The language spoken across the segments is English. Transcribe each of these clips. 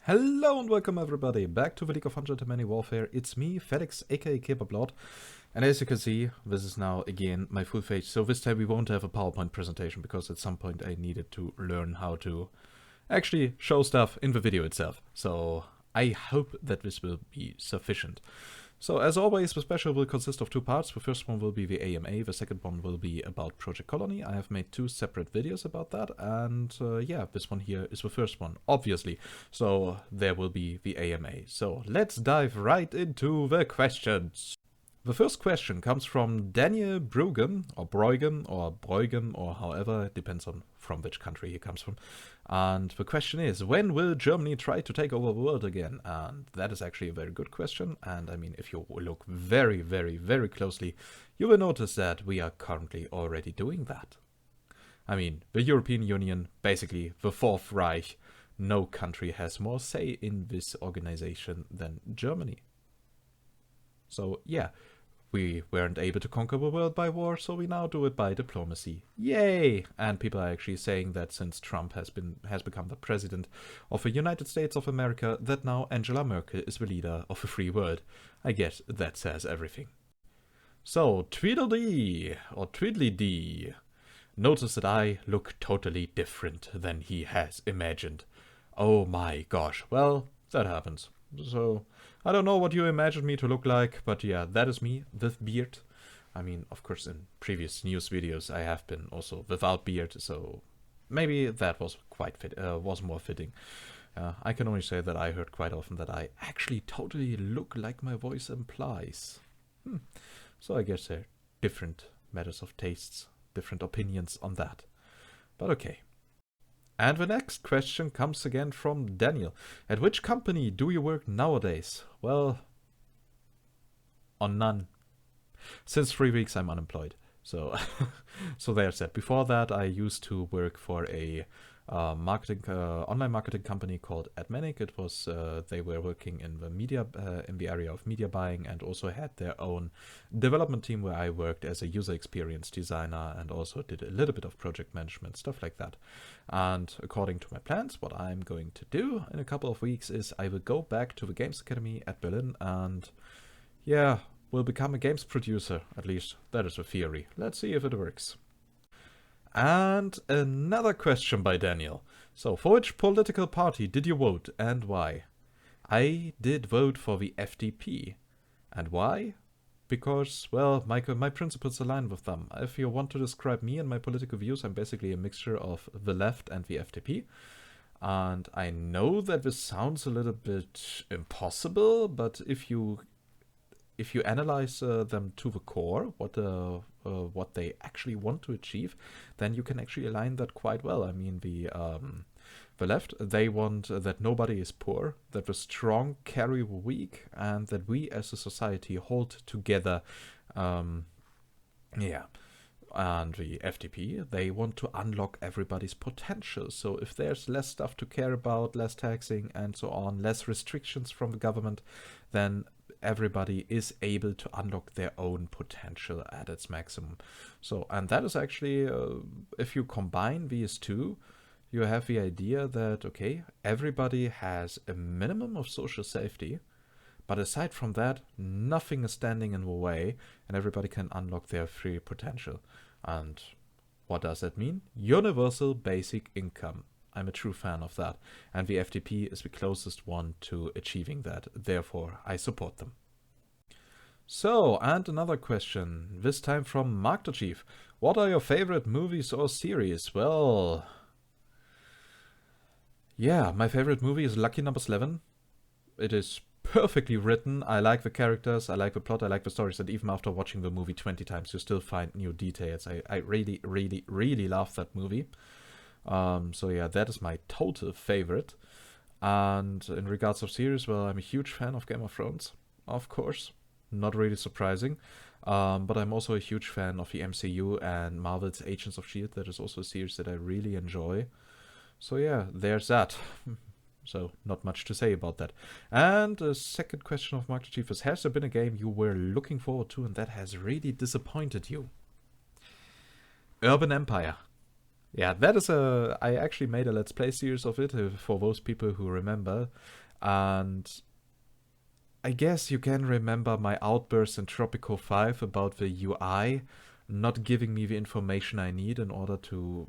Hello and welcome everybody back to the League of Ungentlemanly Warfare. It's me, Felix, aka Kebablood, and as you can see, this is now again my full face. So this time we won't have a PowerPoint presentation because at some point I needed to learn how to actually show stuff in the video itself. So I hope that this will be sufficient. So as always, the special will consist of two parts. The first one will be the AMA, the second one will be about Project Colony. I have made two separate videos about that, and yeah, this one here is the first one, obviously. So there will be the AMA. So let's dive right into the questions. The first question comes from Daniel Brueggen, or Brueggen, or however, it depends on from which country he comes from. And the question is, when will Germany try to take over the world again? And that is actually a very good question. And I mean, if you look very, very, very closely, you will notice that we are currently already doing that. I mean, the European Union, basically the Fourth Reich, no country has more say in this organization than Germany. So yeah. We weren't able to conquer the world by war, so we now do it by diplomacy. Yay! And people are actually saying that since Trump has become the president of the United States of America, that now Angela Merkel is the leader of the free world. I guess that says everything. So, Tweedledee, or Tweedledee. Notice that I look totally different than he has imagined. Oh my gosh, well, that happens. So, I don't know what you imagined me to look like, but yeah, that is me, with beard. I mean, of course, in previous news videos I have been also without beard, so maybe that was was more fitting. I can only say that I heard quite often that I actually totally look like my voice implies. So I guess there are different matters of tastes, different opinions on that. But okay. And the next question comes again from Daniel. At which company do you work nowadays? Well, on none. Since 3 weeks I'm unemployed. So, so there's that. Before that I used to work for a online marketing company called Admanic. It was they were working in the media in the area of media buying, and also had their own development team where I worked as a user experience designer and also did a little bit of project management, stuff like that. And according to my plans, what I'm going to do in a couple of weeks is I will go back to the Games Academy at Berlin and yeah, will become a games producer. At least that is the theory. Let's see if it works. And another question by Daniel. So, for which political party did you vote and why? I did vote for the FDP. And why? Because, well, my principles align with them. If you want to describe me and my political views, I'm basically a mixture of the left and the FDP. And I know that this sounds a little bit impossible, but if you analyze them to the core, what they actually want to achieve, then you can actually align that quite well. I mean, the left, they want that nobody is poor, that the strong carry the weak, and that we as a society hold together. Yeah. And the FDP, they want to unlock everybody's potential. So if there's less stuff to care about, less taxing and so on, less restrictions from the government, then everybody is able to unlock their own potential at its maximum. So, and that is actually, if you combine these two, you have the idea that, okay, everybody has a minimum of social safety, but aside from that, nothing is standing in the way, and everybody can unlock their free potential. And what does that mean? Universal basic income. I'm a true fan of that, and the FDP is the closest one to achieving that. Therefore, I support them. So, and another question, this time from Mark the Chief. What are your favorite movies or series? Well, yeah, my favorite movie is Lucky Number 11. It is perfectly written. I like the characters, I like the plot, I like the stories, and even after watching the movie 20 times, you still find new details. I really, really, really love that movie. So yeah, that is my total favorite. And in regards of series, well, I'm a huge fan of Game of Thrones, of course. Not really surprising. But I'm also a huge fan of the MCU and Marvel's Agents of S.H.I.E.L.D. That is also a series that I really enjoy. So yeah, there's that. So not much to say about that. And the second question of Mark the Chief is, has there been a game you were looking forward to and that has really disappointed you? Urban Empire. Yeah, that is a... I actually made a Let's Play series of it for those people who remember. And I guess you can remember my outburst in Tropico 5 about the UI not giving me the information I need in order to,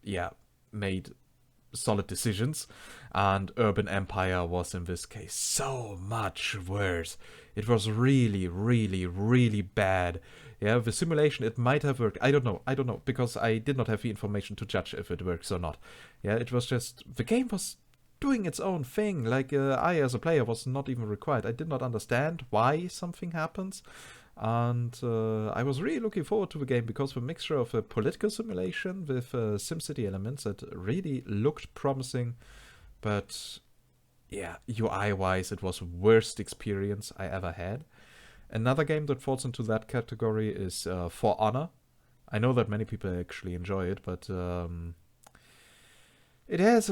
yeah, made solid decisions. And Urban Empire was in this case so much worse. It was really, really, really bad. Yeah, the simulation, it might have worked. I don't know, because I did not have the information to judge if it works or not. Yeah, it was just, the game was doing its own thing. Like, I as a player was not even required. I did not understand why something happens. And I was really looking forward to the game because the mixture of a political simulation with SimCity elements that really looked promising. But yeah, UI-wise, it was the worst experience I ever had. Another game that falls into that category is For Honor. I know that many people actually enjoy it, but it has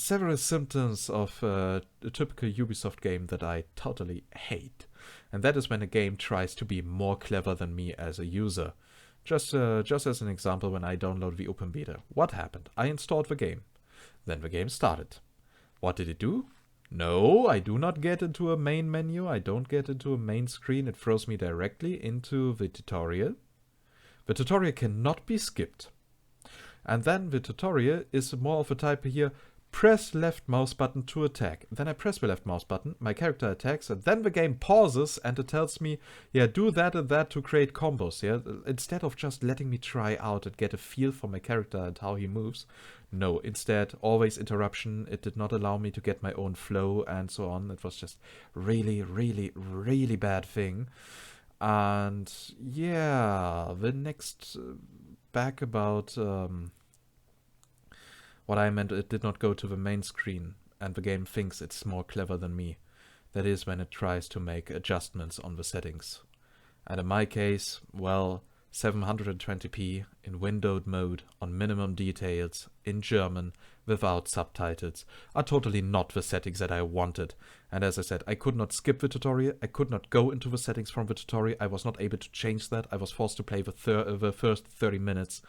several symptoms of a typical Ubisoft game that I totally hate. And that is when a game tries to be more clever than me as a user. Just as an example, when I downloaded the open beta, what happened? I installed the game. Then the game started. What did it do? No, I do not get into a main menu. I don't get into a main screen. It throws me directly into the tutorial. The tutorial cannot be skipped. And then the tutorial is more of a type here, press left mouse button to attack. Then I press the left mouse button, my character attacks, and then the game pauses and it tells me, yeah, do that and that to create combos, yeah? Instead of just letting me try out and get a feel for my character and how he moves. No, instead, always interruption. It did not allow me to get my own flow and so on. It was just really, really, really bad thing. And yeah, the next back about what I meant, it did not go to the main screen and the game thinks it's more clever than me. That is when it tries to make adjustments on the settings. And in my case, well, 720p in windowed mode on minimum details in German without subtitles are totally not the settings that I wanted. And as I said, I could not skip the tutorial. I could not go into the settings from the tutorial. I was not able to change that. I was forced to play the first 30 minutes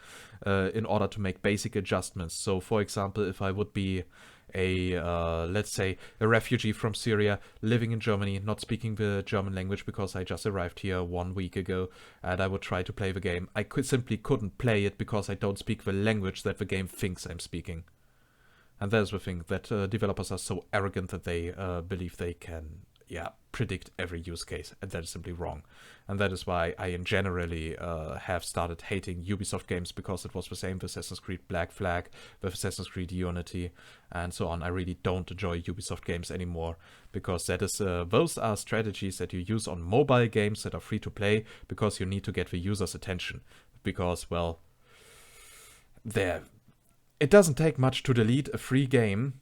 in order to make basic adjustments. So for example, if I would be a, let's say, a refugee from Syria living in Germany, not speaking the German language because I just arrived here 1 week ago, and I would try to play the game, I simply couldn't play it because I don't speak the language that the game thinks I'm speaking. And there's the thing, that developers are so arrogant that they believe they can, yeah, predict every use case, and that is simply wrong. And that is why I generally have started hating Ubisoft games, because it was the same with Assassin's Creed Black Flag, with Assassin's Creed Unity, and so on. I really don't enjoy Ubisoft games anymore, because that is those are strategies that you use on mobile games that are free to play, because you need to get the user's attention. Because, well, it doesn't take much to delete a free game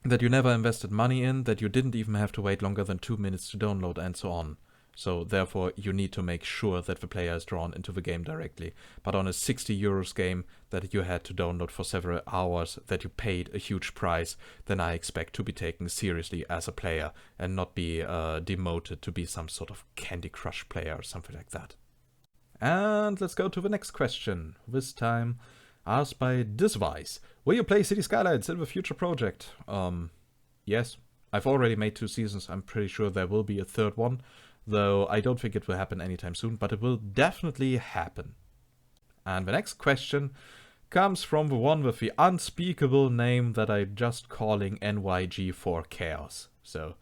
that you never invested money in, that you didn't even have to wait longer than 2 minutes to download, and so on. So therefore you need to make sure that the player is drawn into the game directly. But on a 60 euros game that you had to download for several hours, that you paid a huge price, then I expect to be taken seriously as a player and not be demoted to be some sort of Candy Crush player or something like that. And let's go to the next question. This time asked by Disvice. Will you play City Skylines in the future project? Yes. I've already made 2 seasons. I'm pretty sure there will be a 3rd one, though I don't think it will happen anytime soon, but it will definitely happen. And the next question comes from the one with the unspeakable name that I'm just calling NYG4Chaos. So,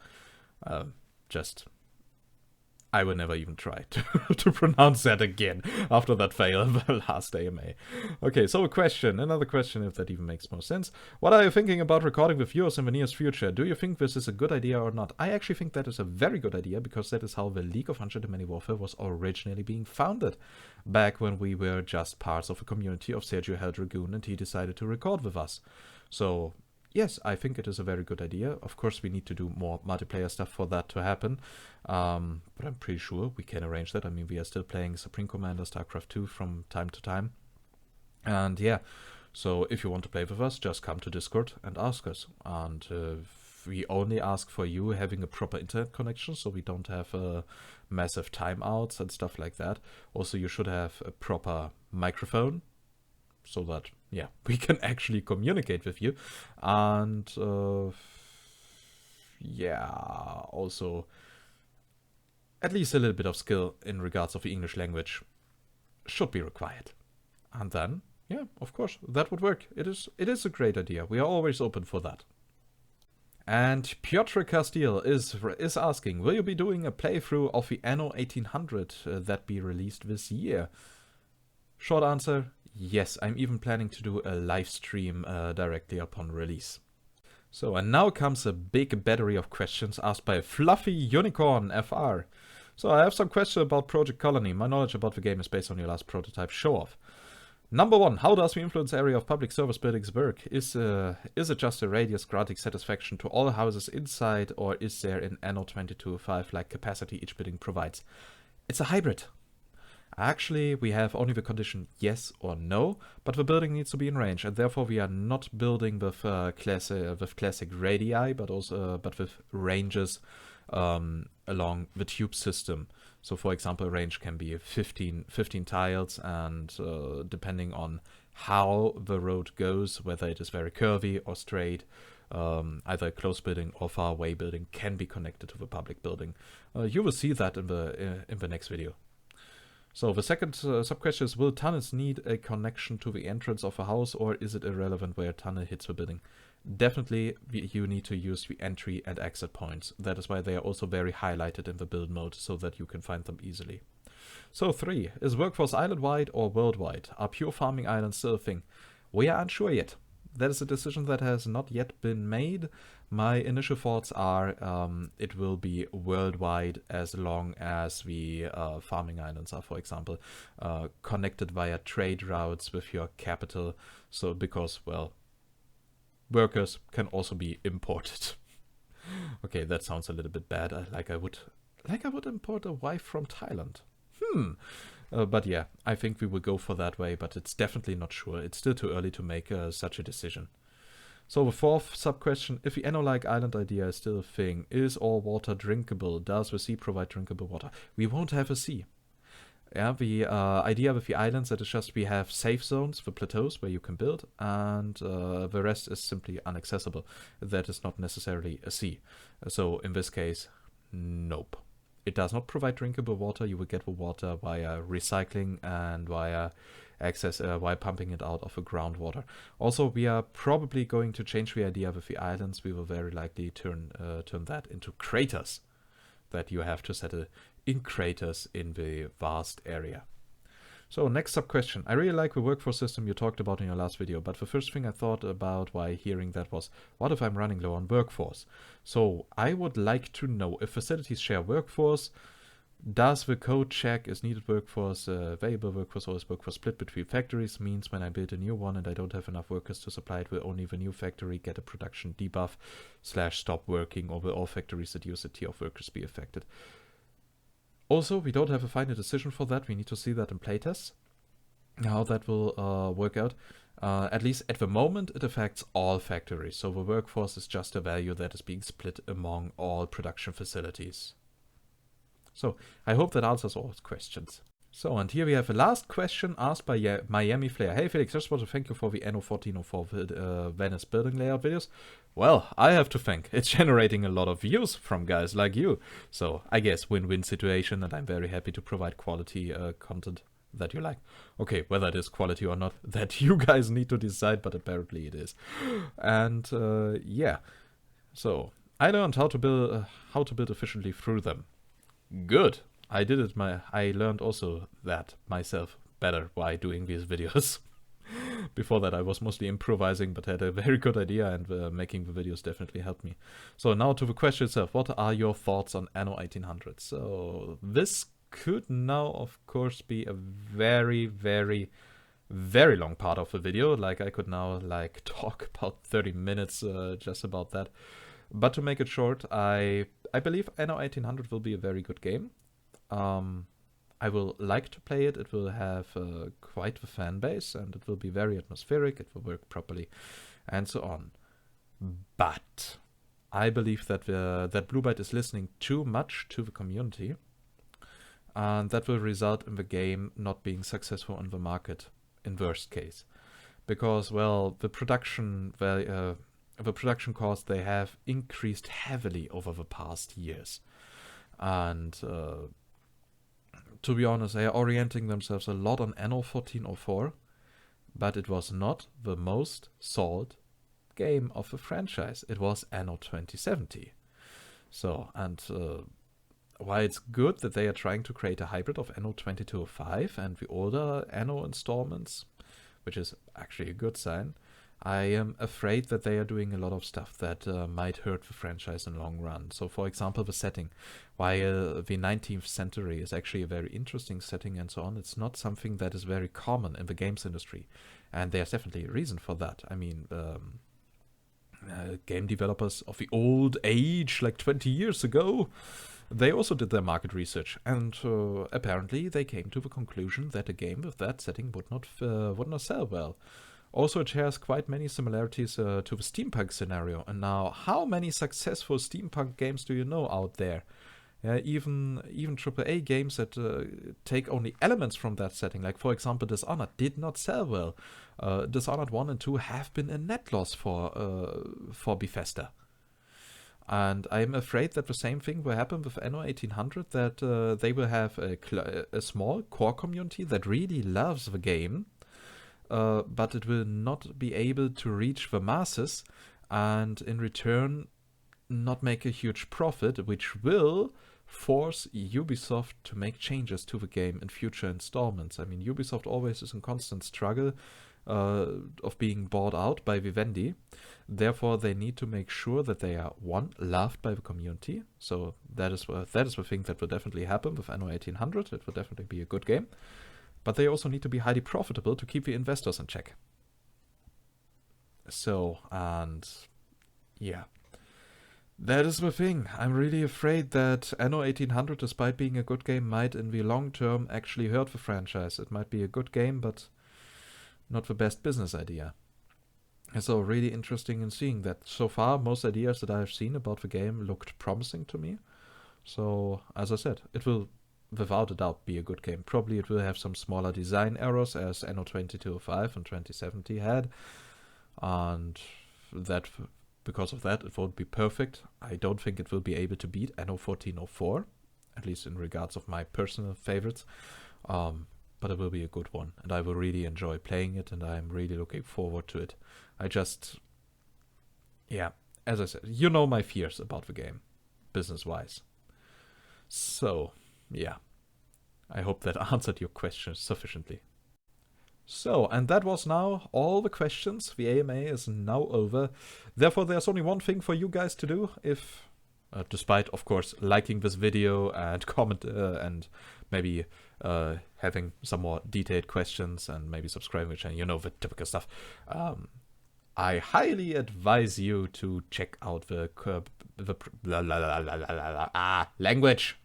I will never even try to pronounce that again after that fail of the last AMA. Okay, so another question, if that even makes more sense. What are you thinking about recording with viewers in the nearest future? Do you think this is a good idea or not? I actually think that is a very good idea, because that is how the League of Ungentlemanly Warfare was originally being founded, back when we were just parts of a community of Sergio Hell Dragoon and he decided to record with us. So yes, I think it is a very good idea. Of course, we need to do more multiplayer stuff for that to happen. But I'm pretty sure we can arrange that. I mean, we are still playing Supreme Commander, StarCraft 2 from time to time. And yeah, so if you want to play with us, just come to Discord and ask us. And we only ask for you having a proper internet connection, so we don't have massive timeouts and stuff like that. Also, you should have a proper microphone, so that yeah, we can actually communicate with you. And yeah, also at least a little bit of skill in regards of the English language should be required. And then, yeah, of course, that would work. It is a great idea. We are always open for that. And Piotr Castile is asking, will you be doing a playthrough of the Anno 1800 that be released this year? Short answer, yes. I'm even planning to do a live stream directly upon release. So, and now comes a big battery of questions asked by Fluffy Unicorn FR. So I have some questions about Project Colony. My knowledge about the game is based on your last prototype show-off. Number 1, how does the influence area of public service buildings work? Is it just a radius granting satisfaction to all houses inside, or is there an Anno 22.5 like capacity each building provides? It's a hybrid. Actually, we have only the condition yes or no, but the building needs to be in range, and therefore we are not building with classic radii, but with ranges along the tube system. So, for example, a range can be 15 tiles, and depending on how the road goes, whether it is very curvy or straight, either a close building or far away building can be connected to the public building. You will see that in the next video. So the second sub-question is, will tunnels need a connection to the entrance of a house, or is it irrelevant where a tunnel hits the building? Definitely you need to use the entry and exit points. That is why they are also very highlighted in the build mode, so that you can find them easily. So 3, is Workforce island-wide or worldwide? Are pure farming islands still a thing? We are unsure yet. That is a decision that has not yet been made. My initial thoughts are it will be worldwide as long as the farming islands are, for example, connected via trade routes with your capital. So because, well, workers can also be imported. Okay, that sounds a little bit bad. Like I would import a wife from Thailand. But yeah, I think we will go for that way, but it's definitely not sure. It's still too early to make such a decision. So the fourth sub-question, if the Anno-like island idea is still a thing, is all water drinkable? Does the sea provide drinkable water? We won't have a sea. Yeah, the idea with the islands that is just we have safe zones, the plateaus where you can build, and the rest is simply inaccessible. That is not necessarily a sea. So in this case, nope. It does not provide drinkable water. You will get the water via recycling and via pumping it out of the groundwater. Also, we are probably going to change the idea with the islands. We will very likely turn that into craters that you have to settle in craters in the vast area. So next sub-question. I really like the workforce system you talked about in your last video, but the first thing I thought about while hearing that was, what if I'm running low on workforce? So I would like to know if facilities share workforce. Does the code check is needed workforce, available workforce, or is workforce split between factories? Means when I build a new one and I don't have enough workers to supply it, will only the new factory get a production debuff / stop working, or will all factories that use a tier of workers be affected? Also, we don't have a final decision for that. We need to see that in playtests, how that will work out. At least at the moment, it affects all factories. So the workforce is just a value that is being split among all production facilities. So I hope that answers all questions. So, and here we have a last question asked by Miami Flair. Hey Felix, just want to thank you for the Anno 1404 Venice building layout videos. Well, I have to thank. It's generating a lot of views from guys like you. So, I guess win-win situation, and I'm very happy to provide quality content that you like. Okay, whether it is quality or not, that you guys need to decide, but apparently it is. And yeah, so I learned how to build efficiently through them. Good. I did it. I learned also that myself better by doing these videos. Before that, I was mostly improvising, but had a very good idea, and making the videos definitely helped me. So now to the question itself. What are your thoughts on Anno 1800? So this could now, of course, be a very, very, very long part of the video. Like I could now talk about 30 minutes just about that. But to make it short, I believe Anno 1800 will be a very good game. I will like to play it. It will have quite the fan base, and it will be very atmospheric. It will work properly, and so on. But I believe that that Blue Byte is listening too much to the community, and that will result in the game not being successful on the market in worst case. because, well, the production costs, they have increased heavily over the past years. And to be honest, they are orienting themselves a lot on Anno 1404, but it was not the most sold game of the franchise. It was Anno 2070. So, and while it's good that they are trying to create a hybrid of Anno 2205 and the older Anno installments, which is actually a good sign, I am afraid that they are doing a lot of stuff that might hurt the franchise in the long run. So, for example, the setting. While the 19th century is actually a very interesting setting and so on, it's not something that is very common in the games industry. And there's definitely a reason for that. I mean, game developers of the old age, like 20 years ago, they also did their market research, and apparently they came to the conclusion that a game with that setting would not sell well. Also, it shares quite many similarities to the steampunk scenario. And now, how many successful steampunk games do you know out there? Even AAA games that take only elements from that setting, like for example Dishonored, did not sell well. Dishonored 1 and 2 have been a net loss for Bethesda. And I'm afraid that the same thing will happen with Anno 1800, that they will have a small core community that really loves the game, but it will not be able to reach the masses, and in return not make a huge profit, which will force Ubisoft to make changes to the game in future installments. I mean, Ubisoft always is in constant struggle of being bought out by Vivendi. Therefore, they need to make sure that they are, one, loved by the community. So that is the thing that will definitely happen with Anno 1800. It will definitely be a good game. But they also need to be highly profitable to keep the investors in check. So, and yeah. That is the thing. I'm really afraid that Anno 1800, despite being a good game, might in the long term actually hurt the franchise. It might be a good game, but not the best business idea. And so really interesting in seeing that. So far, most ideas that I've seen about the game looked promising to me. So, as I said, it will without a doubt be a good game. Probably it will have some smaller design errors as Anno 2205 and 2070 had. And that, because of that, it won't be perfect. I don't think it will be able to beat Anno 1404, at least in regards of my personal favorites. But it will be a good one, and I will really enjoy playing it, and I'm really looking forward to it. Yeah, as I said, you know my fears about the game, business-wise. So, yeah, I hope that answered your questions sufficiently. So, and that was now all the questions. The AMA is now over. Therefore, there's only one thing for you guys to do. If, despite, of course, liking this video and comment and maybe having some more detailed questions and maybe subscribing to the channel, you know, the typical stuff. I highly advise you to check out the language.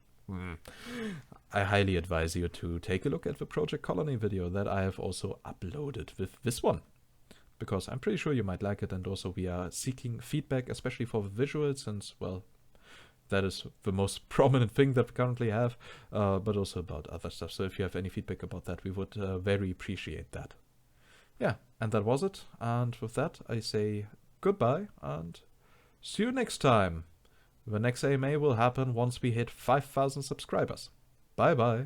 I highly advise you to take a look at the Project Colony video that I have also uploaded with this one, because I'm pretty sure you might like it, and also we are seeking feedback, especially for the visuals, since, well, that is the most prominent thing that we currently have, but also about other stuff. So if you have any feedback about that, we would very appreciate that. Yeah, and that was it. And with that, I say goodbye and see you next time. The next AMA will happen once we hit 5,000 subscribers. Bye bye.